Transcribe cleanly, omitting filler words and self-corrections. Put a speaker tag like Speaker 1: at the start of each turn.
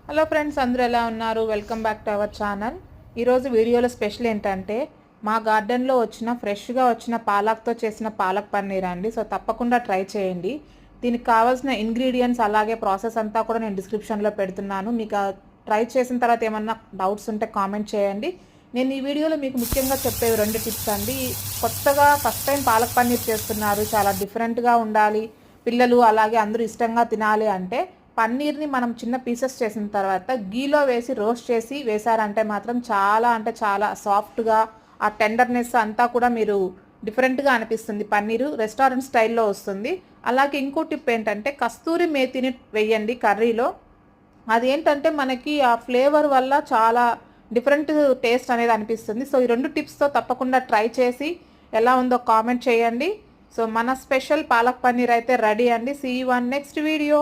Speaker 1: Hello friends, అందరూ ఎలా ఉన్నారు? Welcome back to our channel. ఈరోజు వీడియోలో స్పెషల్ ఏంటంటే మా గార్డెన్లో ఫ్రెష్గా వచ్చిన పాలక్తో చేసిన పాలక్ పన్నీర్ అండి. సో తప్పకుండా ట్రై చేయండి. దీనికి కావాల్సిన ఇంగ్రీడియంట్స్ అలాగే ప్రాసెస్ అంతా కూడా నేను డిస్క్రిప్షన్లో పెడుతున్నాను. మీకు ట్రై చేసిన తర్వాత ఏమన్నా డౌట్స్ ఉంటే కామెంట్ చేయండి. నేను ఈ వీడియోలో మీకు ముఖ్యంగా చెప్పేవి 2 టిప్స్ అండి. కొత్తగా ఫస్ట్ టైం పాలక్ పన్నీర్ చేస్తున్నారు, చాలా డిఫరెంట్గా ఉండాలి, పిల్లలు అలాగే అందరూ ఇష్టంగా తినాలి అంటే పన్నీర్ని మనం చిన్న పీసెస్ చేసిన తర్వాత గీలో వేసి రోస్ట్ చేసి వేశారంటే మాత్రం చాలా అంటే చాలా సాఫ్ట్గా ఆ టెండర్నెస్ అంతా కూడా మీరు డిఫరెంట్గా అనిపిస్తుంది. పన్నీరు రెస్టారెంట్ స్టైల్లో వస్తుంది. అలాగే ఇంకో టిప్ ఏంటంటే కస్తూరి మేతిని వేయండి కర్రీలో. అదేంటంటే మనకి ఆ ఫ్లేవర్ వల్ల చాలా డిఫరెంట్ టేస్ట్ అనేది అనిపిస్తుంది. సో ఈ 2 టిప్స్తో తప్పకుండా ట్రై చేసి ఎలా ఉందో కామెంట్ చేయండి. సో మన స్పెషల్ పాలక్ పన్నీర్ అయితే రెడీ అండి. See you on next video.